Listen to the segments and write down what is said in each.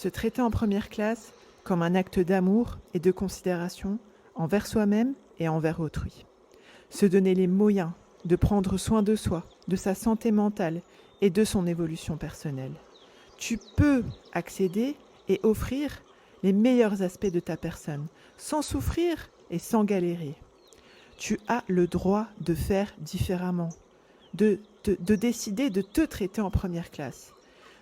Se traiter en première classe comme un acte d'amour et de considération envers soi-même et envers autrui. Se donner les moyens de prendre soin de soi, de sa santé mentale et de son évolution personnelle. Tu peux accéder et offrir les meilleurs aspects de ta personne, sans souffrir et sans galérer. Tu as le droit de faire différemment, de décider de te traiter en première classe.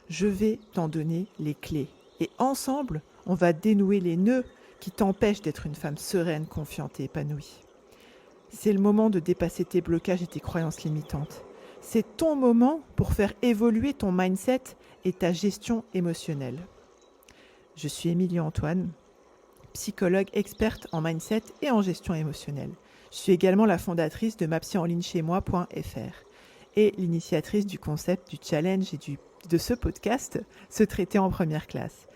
Je vais t'en donner les clés. Et ensemble, on va dénouer les nœuds qui t'empêchent d'être une femme sereine, confiante et épanouie. C'est le moment de dépasser tes blocages et tes croyances limitantes. C'est ton moment pour faire évoluer ton mindset et ta gestion émotionnelle. Je suis Émilie Antoine, psychologue experte en mindset et en gestion émotionnelle. Je suis également la fondatrice de mapsyenlignechaismoi.fr et l'initiatrice du concept du challenge et de ce podcast, Se traiter en première classe.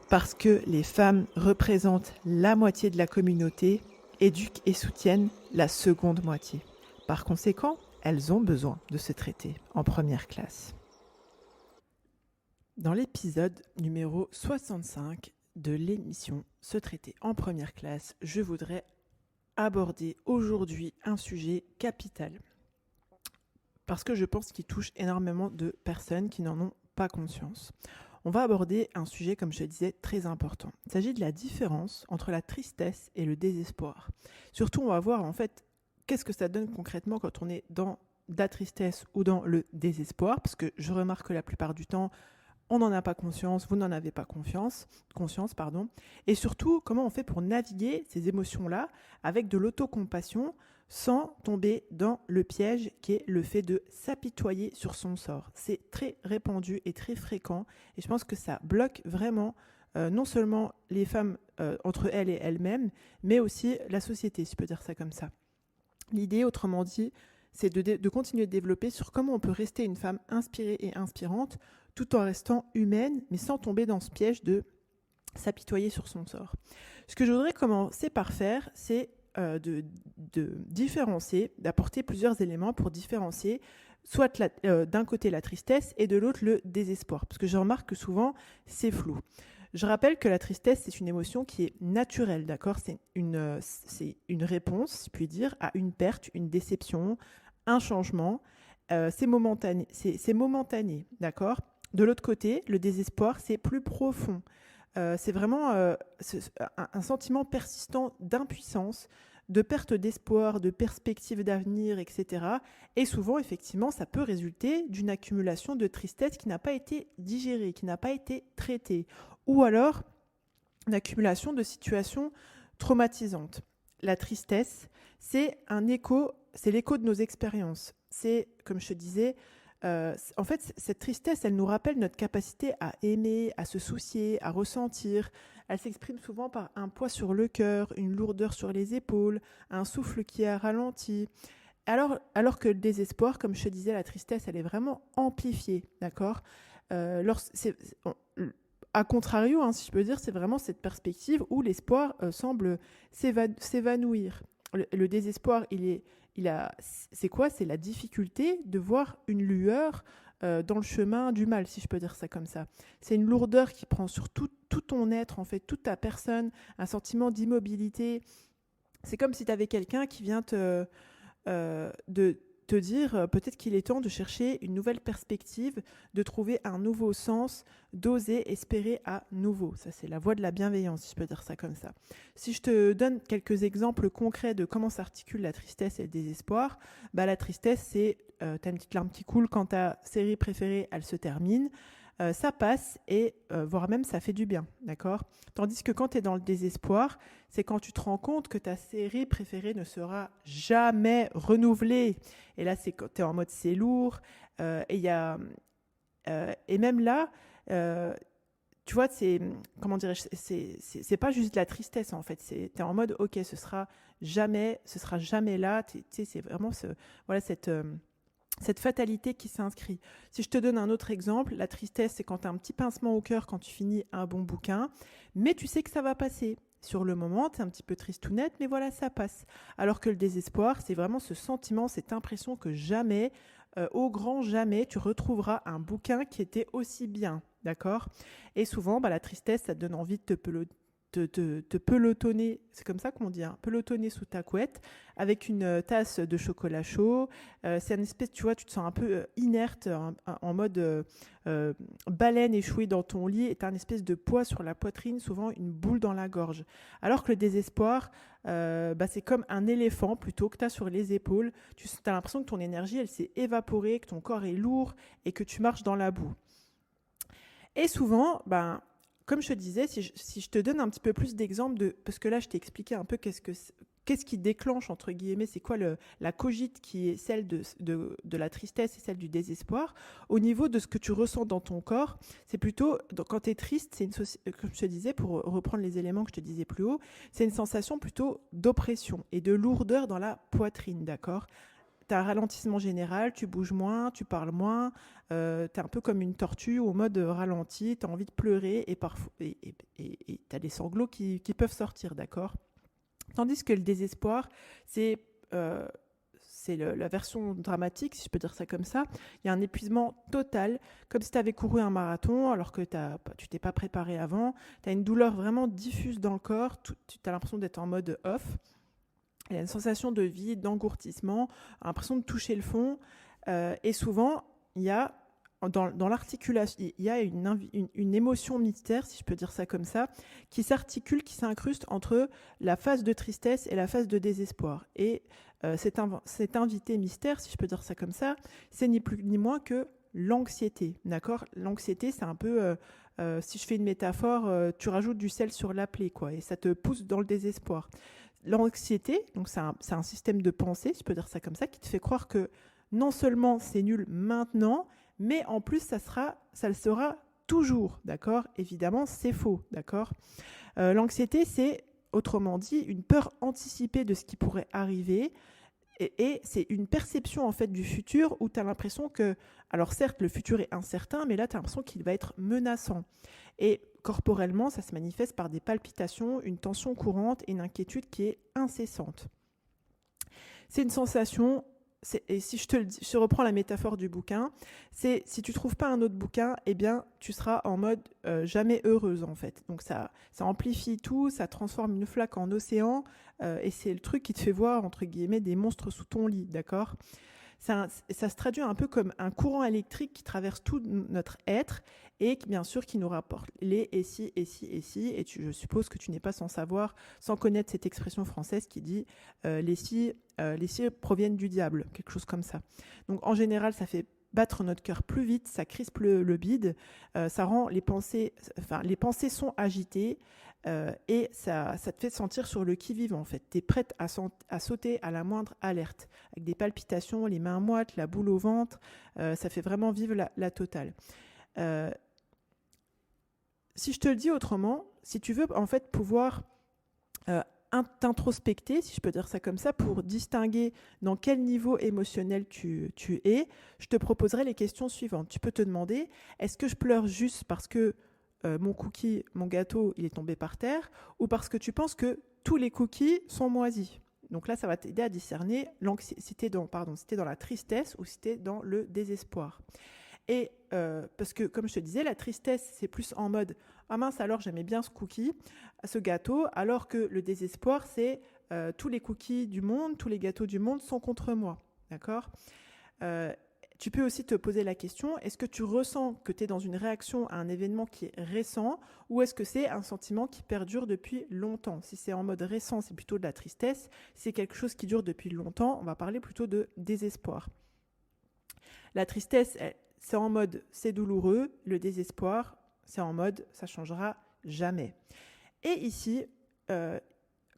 Parce que les femmes représentent la moitié de la communauté, éduquent et soutiennent la seconde moitié. Par conséquent, elles ont besoin de se traiter en première classe. Dans l'épisode numéro 65 de l'émission Se traiter en première classe, je voudrais aborder aujourd'hui un sujet capital. Parce que je pense qu'il touche énormément de personnes qui n'en ont pas conscience. On va aborder un sujet, comme je le disais, très important. Il s'agit de la différence entre la tristesse et le désespoir. Surtout, on va voir en fait qu'est-ce que ça donne concrètement quand on est dans la tristesse ou dans le désespoir, parce que je remarque que la plupart du temps, on n'en a pas conscience, vous n'en avez pas conscience, et surtout, comment on fait pour naviguer ces émotions-là avec de l'autocompassion sans tomber dans le piège qui est le fait de s'apitoyer sur son sort. C'est très répandu et très fréquent, et je pense que ça bloque vraiment non seulement les femmes entre elles et elles-mêmes, mais aussi la société, si je peux dire ça comme ça. L'idée, autrement dit, c'est de continuer de développer sur comment on peut rester une femme inspirée et inspirante tout en restant humaine, mais sans tomber dans ce piège de s'apitoyer sur son sort. Ce que je voudrais commencer par faire, c'est de différencier, d'apporter plusieurs éléments pour différencier soit d'un côté la tristesse et de l'autre le désespoir, parce que je remarque que souvent c'est flou. Je rappelle que la tristesse, c'est une émotion qui est naturelle, d'accord ? C'est une réponse, si je puis dire, à une perte, une déception, un changement. C'est momentané, d'accord ? De l'autre côté, le désespoir, c'est plus profond. C'est vraiment un sentiment persistant d'impuissance, de perte d'espoir, de perspective d'avenir, etc. Et souvent, effectivement, ça peut résulter d'une accumulation de tristesse qui n'a pas été digérée, qui n'a pas été traitée. Ou alors, une accumulation de situations traumatisantes. La tristesse, c'est l'écho de nos expériences. C'est, comme je te disais, en fait, cette tristesse, elle nous rappelle notre capacité à aimer, à se soucier, à ressentir. Elle s'exprime souvent par un poids sur le cœur, une lourdeur sur les épaules, un souffle qui a ralenti. Alors que le désespoir, comme je te disais, la tristesse, elle est vraiment amplifiée, d'accord ? À contrario, si je peux dire, c'est vraiment cette perspective où l'espoir semble s'évanouir. Le désespoir, c'est quoi ? C'est la difficulté de voir une lueur dans le chemin du mal, si je peux dire ça comme ça. C'est une lourdeur qui prend sur tout ton être, en fait, toute ta personne, un sentiment d'immobilité. C'est comme si tu avais quelqu'un qui vient te dire peut-être qu'il est temps de chercher une nouvelle perspective, de trouver un nouveau sens, d'oser espérer à nouveau. Ça, c'est la voie de la bienveillance, si je peux dire ça comme ça. Si je te donne quelques exemples concrets de comment s'articule la tristesse et le désespoir, la tristesse, c'est t'as une petite larme qui coule quand ta série préférée, elle se termine. Ça passe et voire même ça fait du bien, d'accord ? Tandis que quand tu es dans le désespoir, c'est quand tu te rends compte que ta série préférée ne sera jamais renouvelée. Et là, c'est quand tu es en mode c'est lourd. Et même là, tu vois, c'est pas juste de la tristesse en fait. Tu es en mode ok, ce sera jamais là. C'est vraiment cette fatalité qui s'inscrit. Si je te donne un autre exemple, la tristesse, c'est quand tu as un petit pincement au cœur quand tu finis un bon bouquin, mais tu sais que ça va passer. Sur le moment, tu es un petit peu tristounette, mais voilà, ça passe. Alors que le désespoir, c'est vraiment ce sentiment, cette impression que jamais, au grand jamais, tu retrouveras un bouquin qui était aussi bien. d'accord? Et souvent, la tristesse, ça te donne envie de te pelotonner, c'est comme ça qu'on dit, hein, pelotonner sous ta couette avec une tasse de chocolat chaud. C'est une espèce, tu vois, tu te sens un peu inerte, en mode baleine échouée dans ton lit, et tu as une espèce de poids sur la poitrine, souvent une boule dans la gorge. Alors que le désespoir, c'est comme un éléphant plutôt que tu as sur les épaules. Tu as l'impression que ton énergie, elle s'est évaporée, que ton corps est lourd et que tu marches dans la boue. Et souvent, comme je te disais, si je te donne un petit peu plus d'exemples, parce que là, je t'ai expliqué un peu qu'est-ce qui déclenche, entre guillemets, c'est quoi la cogite qui est celle de la tristesse et celle du désespoir. Au niveau de ce que tu ressens dans ton corps, c'est plutôt, quand tu es triste, comme je te disais, pour reprendre les éléments que je te disais plus haut, c'est une sensation plutôt d'oppression et de lourdeur dans la poitrine, d'accord ? Tu as un ralentissement général, tu bouges moins, tu parles moins, tu es un peu comme une tortue au mode ralenti, tu as envie de pleurer et tu as des sanglots qui peuvent sortir, d'accord ? Tandis que le désespoir, c'est la version dramatique, si je peux dire ça comme ça. Il y a un épuisement total, comme si tu avais couru un marathon alors que tu t'es pas préparé avant. Tu as une douleur vraiment diffuse dans le corps, tu as l'impression d'être en mode off. Il y a une sensation de vide, d'engourdissement, l'impression de toucher le fond. Et souvent, il y a dans l'articulation, il y a une émotion mystère, si je peux dire ça comme ça, qui s'articule, qui s'incruste entre la phase de tristesse et la phase de désespoir. Et cet invité mystère, si je peux dire ça comme ça, c'est ni plus ni moins que l'anxiété. D'accord ? L'anxiété, c'est un peu, si je fais une métaphore, tu rajoutes du sel sur la plaie, quoi, et ça te pousse dans le désespoir. L'anxiété, donc c'est un système de pensée, je peux dire ça comme ça, qui te fait croire que non seulement c'est nul maintenant, mais en plus ça le sera toujours, d'accord ? Évidemment, c'est faux, d'accord ? L'anxiété, c'est, autrement dit, une peur anticipée de ce qui pourrait arriver, et c'est une perception en fait du futur où tu as l'impression que, alors certes, le futur est incertain, mais là tu as l'impression qu'il va être menaçant. Et corporellement, ça se manifeste par des palpitations, une tension courante et une inquiétude qui est incessante. C'est une sensation, et si je reprends la métaphore du bouquin, c'est si tu ne trouves pas un autre bouquin, eh bien tu seras en mode jamais heureuse en fait. Donc ça amplifie tout, ça transforme une flaque en océan, et c'est le truc qui te fait voir, entre guillemets, des monstres sous ton lit, d'accord ? Ça se traduit un peu comme un courant électrique qui traverse tout notre être et qui, bien sûr, qui nous rapporte les et si, et si, et si. Et je suppose que tu n'es pas sans savoir, sans connaître cette expression française qui dit les si proviennent du diable, quelque chose comme ça. Donc en général, ça fait battre notre cœur plus vite, ça crispe le bide, ça rend les pensées sont agitées, et ça te fait sentir sur le qui-vive en fait. Tu es prête à sauter à la moindre alerte, avec des palpitations, les mains moites, la boule au ventre, ça fait vraiment vivre la totale. Si je te le dis autrement, si tu veux en fait pouvoir t'introspecter, si je peux dire ça comme ça, pour distinguer dans quel niveau émotionnel tu es, je te proposerai les questions suivantes. Tu peux te demander, est-ce que je pleure juste parce que mon gâteau, il est tombé par terre, ou parce que tu penses que tous les cookies sont moisis ? Donc là, ça va t'aider à discerner si t'es dans la tristesse ou si t'es dans le désespoir. Et parce que, comme je te disais, la tristesse, c'est plus en mode « Ah mince, alors j'aimais bien ce cookie, ce gâteau », alors que le désespoir, c'est tous les cookies du monde, tous les gâteaux du monde sont contre moi. D'accord ? Tu peux aussi te poser la question, est-ce que tu ressens que tu es dans une réaction à un événement qui est récent, ou est-ce que c'est un sentiment qui perdure depuis longtemps ? Si c'est en mode récent, c'est plutôt de la tristesse. Si c'est quelque chose qui dure depuis longtemps, on va parler plutôt de désespoir. La tristesse, c'est en mode c'est douloureux. Le désespoir, c'est en mode ça changera jamais. Et ici,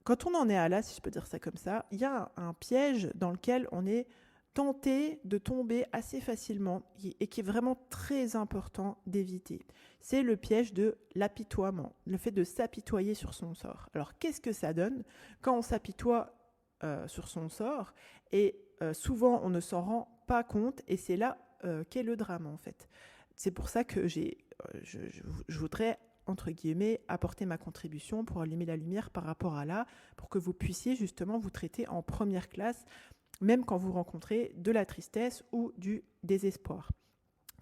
quand on en est à là, si je peux dire ça comme ça, il y a un piège dans lequel on est tenté de tomber assez facilement et qui est vraiment très important d'éviter. C'est le piège de l'apitoiement, le fait de s'apitoyer sur son sort. Alors qu'est-ce que ça donne quand on s'apitoie sur son sort ? Et souvent on ne s'en rend pas compte, et c'est là qu'est le drame en fait. C'est pour ça que je voudrais, entre guillemets, apporter ma contribution pour allumer la lumière par rapport à là, pour que vous puissiez justement vous traiter en première classe, même quand vous rencontrez de la tristesse ou du désespoir.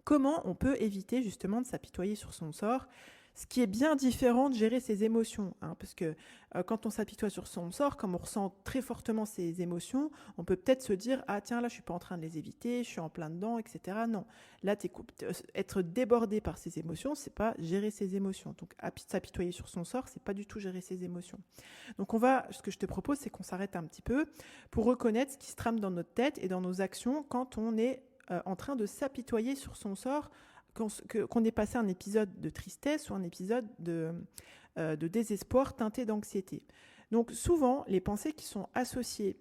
comment on peut éviter justement de s'apitoyer sur son sort, ce qui est bien différent de gérer ses émotions, parce que quand on s'apitoie sur son sort, comme on ressent très fortement ses émotions, on peut peut-être se dire « Ah tiens, là je suis pas en train de les éviter, je suis en plein dedans, etc. » Non, là être débordé par ses émotions, c'est pas gérer ses émotions. Donc s'apitoyer sur son sort, c'est pas du tout gérer ses émotions. Donc ce que je te propose, c'est qu'on s'arrête un petit peu pour reconnaître ce qui se trame dans notre tête et dans nos actions quand on est en train de s'apitoyer sur son sort, qu'on ait passé un épisode de tristesse ou un épisode de désespoir teinté d'anxiété. Donc souvent, les pensées qui sont associées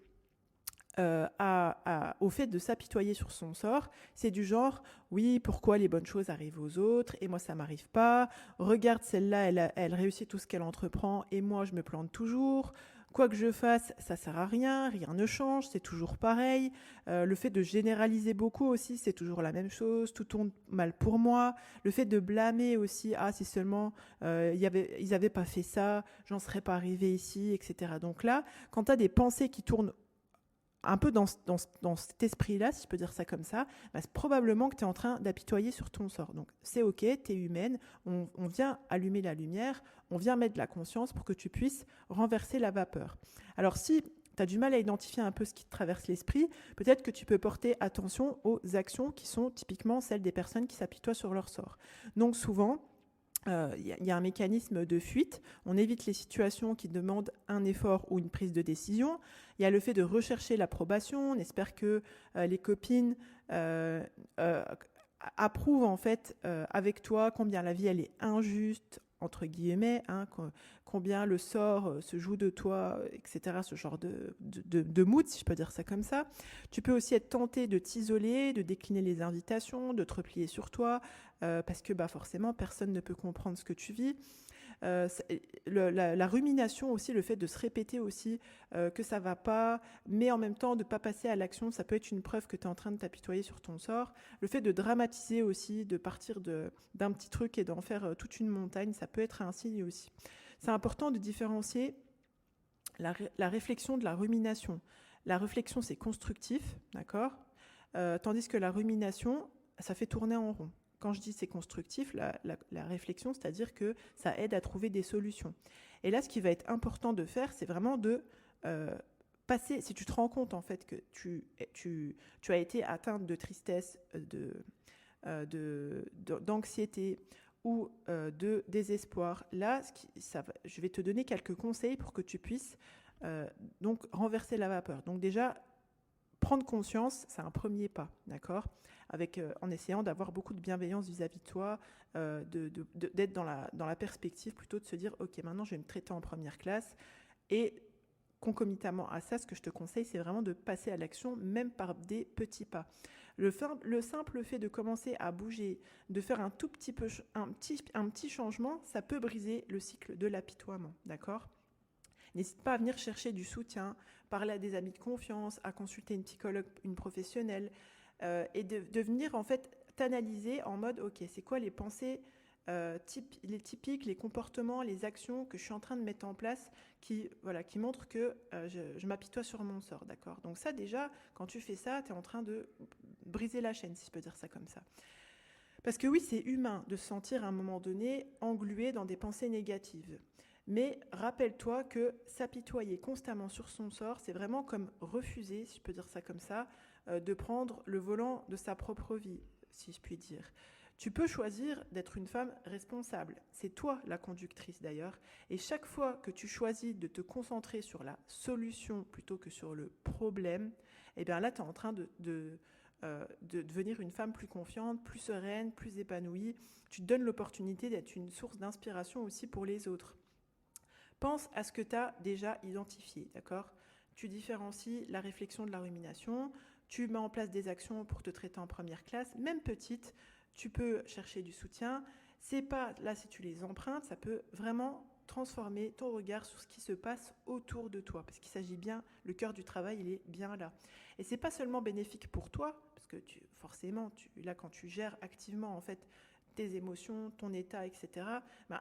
au fait de s'apitoyer sur son sort, c'est du genre « oui, pourquoi les bonnes choses arrivent aux autres et moi ça m'arrive pas, regarde celle-là, elle réussit tout ce qu'elle entreprend et moi je me plante toujours ». Quoi que je fasse, ça sert à rien, rien ne change, c'est toujours pareil. Le fait de généraliser beaucoup aussi, c'est toujours la même chose, tout tourne mal pour moi. Le fait de blâmer aussi, ah si seulement ils avaient pas fait ça, j'en serais pas arrivé ici, etc. Donc là, quand tu as des pensées qui tournent un peu dans cet esprit-là, si je peux dire ça comme ça, c'est probablement que tu es en train d'apitoyer sur ton sort. Donc c'est ok, tu es humaine, on vient allumer la lumière, on vient mettre de la conscience pour que tu puisses renverser la vapeur. Alors si tu as du mal à identifier un peu ce qui te traverse l'esprit, peut-être que tu peux porter attention aux actions qui sont typiquement celles des personnes qui s'apitoient sur leur sort. Donc souvent, y a un mécanisme de fuite. On évite les situations qui demandent un effort ou une prise de décision. Il y a le fait de rechercher l'approbation. On espère que les copines approuvent en fait avec toi combien la vie elle est injuste, entre guillemets, combien le sort se joue de toi, etc. Ce genre de mood, si je peux dire ça comme ça. Tu peux aussi être tenté de t'isoler, de décliner les invitations, de te replier sur toi, parce que forcément, personne ne peut comprendre ce que tu vis. La rumination aussi, le fait de se répéter aussi que ça va pas, mais en même temps de pas passer à l'action, ça peut être une preuve que tu es en train de t'apitoyer sur ton sort. Le fait de dramatiser aussi, de partir d'un petit truc et d'en faire toute une montagne, ça peut être un signe aussi. C'est important de différencier la réflexion de la rumination. La réflexion, c'est constructif, d'accord, tandis que la rumination, ça fait tourner en rond. Quand je dis c'est constructif, la réflexion, c'est-à-dire que ça aide à trouver des solutions. Et là, ce qui va être important de faire, c'est vraiment de passer, si tu te rends compte en fait que tu as été atteinte de tristesse, d'anxiété ou de désespoir, là, je vais te donner quelques conseils pour que tu puisses donc renverser la vapeur. Donc déjà, prendre conscience, c'est un premier pas, d'accord ? En essayant d'avoir beaucoup de bienveillance vis-à-vis de toi, d'être dans la perspective plutôt de se dire « Ok, maintenant je vais me traiter en première classe ». Et concomitamment à ça, ce que je te conseille, c'est vraiment de passer à l'action, même par des petits pas. Le simple fait de commencer à bouger, de faire un petit changement, ça peut briser le cycle de l'apitoiement, d'accord ? N'hésite pas à venir chercher du soutien, parler à des amis de confiance, à consulter une psychologue, une professionnelle, et de venir en fait t'analyser en mode ok, c'est quoi les pensées les typiques, les comportements, les actions que je suis en train de mettre en place qui montrent que je m'apitoie sur mon sort, d'accord ? Donc ça déjà, quand tu fais ça, tu es en train de briser la chaîne, si je peux dire ça comme ça. Parce que oui, c'est humain de se sentir à un moment donné englué dans des pensées négatives. Mais rappelle-toi que s'apitoyer constamment sur son sort, c'est vraiment comme refuser, si je peux dire ça comme ça, de prendre le volant de sa propre vie, si je puis dire. Tu peux choisir d'être une femme responsable. C'est toi la conductrice d'ailleurs. Et chaque fois que tu choisis de te concentrer sur la solution plutôt que sur le problème, eh bien là, tu es en train de devenir une femme plus confiante, plus sereine, plus épanouie. Tu te donnes l'opportunité d'être une source d'inspiration aussi pour les autres. Pense à ce que tu as déjà identifié, d'accord ? Tu différencies la réflexion de la rumination, tu mets en place des actions pour te traiter en première classe, même petite, tu peux chercher du soutien. C'est pas là, si tu les empruntes, ça peut vraiment transformer ton regard sur ce qui se passe autour de toi, parce qu'il s'agit bien, le cœur du travail, il est bien là. Et c'est pas seulement bénéfique pour toi, parce que forcément, là, quand tu gères activement en fait tes émotions, ton état, etc.,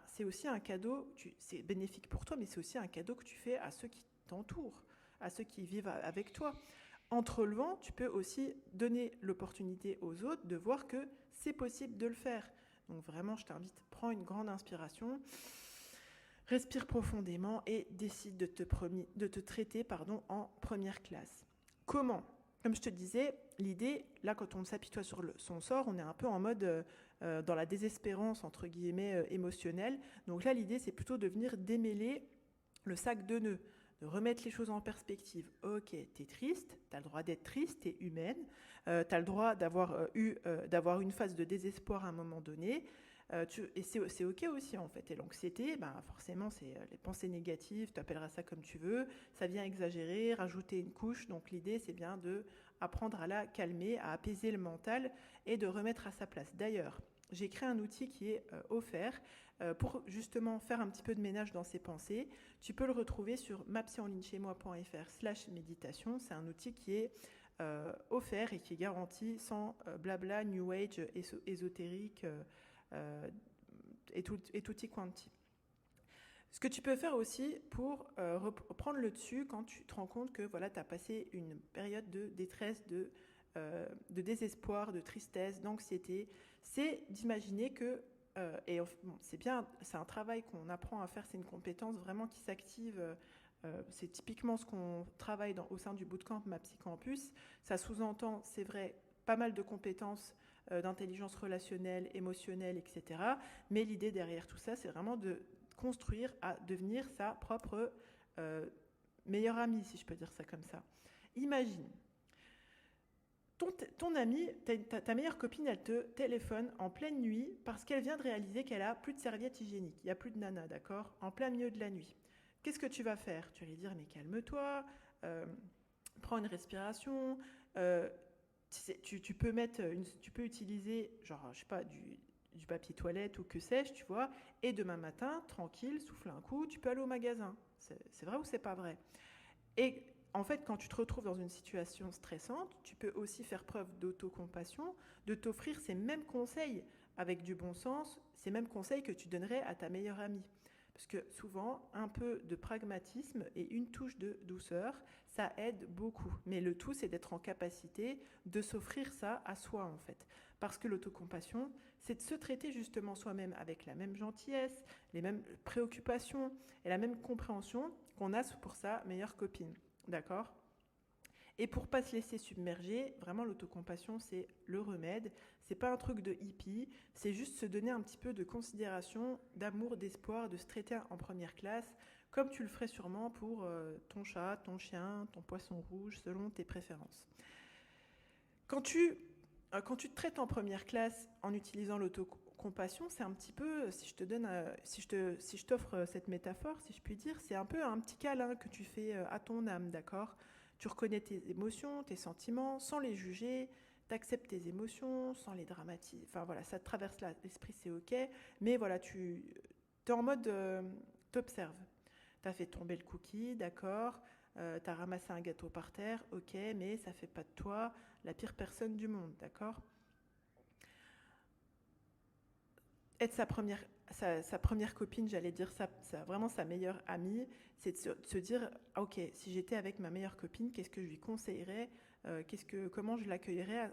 c'est aussi un cadeau, c'est bénéfique pour toi, mais c'est aussi un cadeau que tu fais à ceux qui t'entourent, à ceux qui vivent avec toi. En te relevant, tu peux aussi donner l'opportunité aux autres de voir que c'est possible de le faire. Donc vraiment, je t'invite, prends une grande inspiration, respire profondément et décide de te traiter en première classe. Comment ? Comme je te disais, l'idée, là, quand on s'apitoie sur son sort, on est un peu en mode dans la désespérance, entre guillemets, émotionnelle. Donc là, l'idée, c'est plutôt de venir démêler le sac de nœuds, de remettre les choses en perspective. Ok, t'es triste, t'as le droit d'être triste, t'es humaine, t'as le droit d'avoir d'avoir une phase de désespoir à un moment donné. Et c'est ok aussi en fait. Et l'anxiété, forcément, c'est les pensées négatives, tu appelleras ça comme tu veux, ça vient exagérer, rajouter une couche. Donc l'idée, c'est bien de apprendre à la calmer, à apaiser le mental et de remettre à sa place. D'ailleurs, j'ai créé un outil qui est offert pour justement faire un petit peu de ménage dans ses pensées. Tu peux le retrouver sur mapsyenlinechaismoi.fr/méditation. C'est un outil qui est offert et qui est garanti sans blabla, new age, ésotérique et tutti quanti. Ce que tu peux faire aussi pour reprendre le dessus quand tu te rends compte que voilà, tu as passé une période de détresse, de désespoir, de tristesse, d'anxiété, c'est d'imaginer que, c'est bien, c'est un travail qu'on apprend à faire, c'est une compétence vraiment qui s'active. C'est typiquement ce qu'on travaille au sein du bootcamp MapsyCampus. Ça sous-entend, c'est vrai, pas mal de compétences d'intelligence relationnelle, émotionnelle, etc. Mais l'idée derrière tout ça, c'est vraiment de construire à devenir sa propre meilleure amie, si je peux dire ça comme ça. Imagine, ton amie, ta meilleure copine, elle te téléphone en pleine nuit parce qu'elle vient de réaliser qu'elle a plus de serviettes hygiéniques. Il n'y a plus de nana, d'accord ? En plein milieu de la nuit. Qu'est-ce que tu vas faire ? Tu vas lui dire, mais calme-toi, prends une respiration, tu peux utiliser, genre, je sais pas, du papier toilette ou que sais-je, tu vois, et demain matin, tranquille, souffle un coup, tu peux aller au magasin. C'est vrai ou c'est pas vrai ? Et en fait, quand tu te retrouves dans une situation stressante, tu peux aussi faire preuve d'autocompassion, de t'offrir ces mêmes conseils avec du bon sens, ces mêmes conseils que tu donnerais à ta meilleure amie. Parce que souvent, un peu de pragmatisme et une touche de douceur, ça aide beaucoup. Mais le tout, c'est d'être en capacité de s'offrir ça à soi, en fait. Parce que l'autocompassion, c'est de se traiter justement soi-même avec la même gentillesse, les mêmes préoccupations et la même compréhension qu'on a pour sa meilleure copine. D'accord ? Et pour pas se laisser submerger, vraiment l'autocompassion, c'est le remède. C'est pas un truc de hippie, c'est juste se donner un petit peu de considération, d'amour, d'espoir, de se traiter en première classe, comme tu le ferais sûrement pour ton chat, ton chien, ton poisson rouge, selon tes préférences. Quand tu te traites en première classe en utilisant l'autocompassion, c'est un petit peu, si je t'offre cette métaphore, si je puis dire, c'est un peu un petit câlin que tu fais à ton âme, d'accord ? Tu reconnais tes émotions, tes sentiments, sans les juger, tu acceptes tes émotions, sans les dramatiser. Enfin voilà, ça te traverse l'esprit, c'est ok, mais voilà, tu es en mode, t'observes. Tu as fait tomber le cookie, d'accord, tu as ramassé un gâteau par terre, ok, mais ça fait pas de toi la pire personne du monde, d'accord ? Être sa première copine, j'allais dire vraiment sa meilleure amie, c'est de se dire, ok, si j'étais avec ma meilleure copine, qu'est-ce que je lui conseillerais, comment je l'accueillerais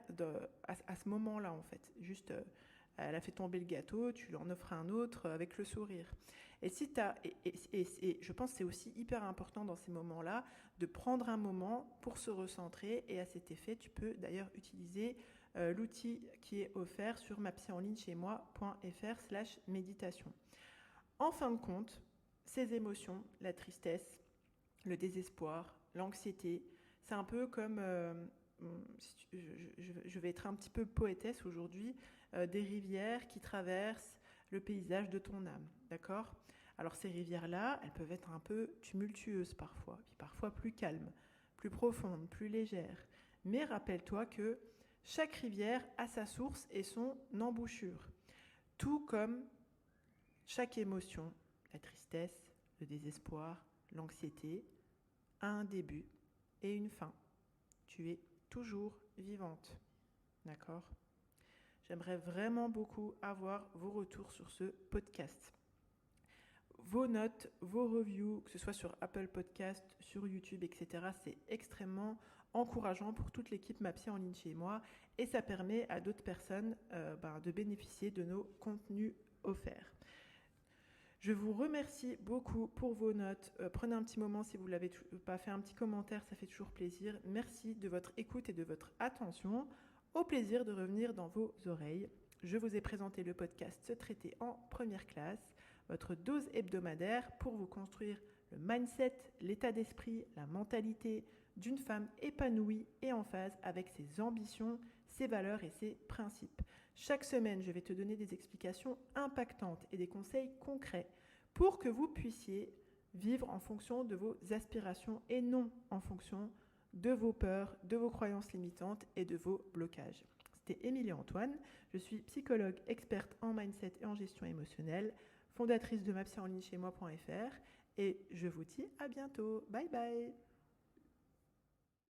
à ce moment-là, en fait. Juste, elle a fait tomber le gâteau, tu lui en offres un autre avec le sourire. Et je pense que c'est aussi hyper important dans ces moments-là de prendre un moment pour se recentrer. Et à cet effet, tu peux d'ailleurs utiliser l'outil qui est offert sur mapsyenlinechaismoi.fr/méditation. En fin de compte, ces émotions, la tristesse, le désespoir, l'anxiété, c'est un peu comme, je vais être un petit peu poétesse aujourd'hui, des rivières qui traversent le paysage de ton âme, d'accord ? Alors ces rivières-là, elles peuvent être un peu tumultueuses parfois, puis parfois plus calmes, plus profondes, plus légères. Mais rappelle-toi que chaque rivière a sa source et son embouchure. Tout comme chaque émotion, la tristesse, le désespoir, l'anxiété, a un début et une fin. Tu es toujours vivante. D'accord ? J'aimerais vraiment beaucoup avoir vos retours sur ce podcast. Vos notes, vos reviews, que ce soit sur Apple Podcast, sur YouTube, etc., c'est extrêmement encourageant pour toute l'équipe MAPSI en ligne chez moi et ça permet à d'autres personnes de bénéficier de nos contenus offerts. Je vous remercie beaucoup pour vos notes. Prenez un petit moment si vous ne l'avez pas fait, un petit commentaire, ça fait toujours plaisir. Merci de votre écoute et de votre attention. Au plaisir de revenir dans vos oreilles. Je vous ai présenté le podcast Se traiter en première classe, votre dose hebdomadaire pour vous construire le mindset, l'état d'esprit, la mentalité d'une femme épanouie et en phase avec ses ambitions, ses valeurs et ses principes. Chaque semaine, je vais te donner des explications impactantes et des conseils concrets pour que vous puissiez vivre en fonction de vos aspirations et non en fonction de vos peurs, de vos croyances limitantes et de vos blocages. C'était Émilie Antoine, je suis psychologue experte en mindset et en gestion émotionnelle, fondatrice de mapsienligne chez moi.fr et je vous dis à bientôt. Bye bye.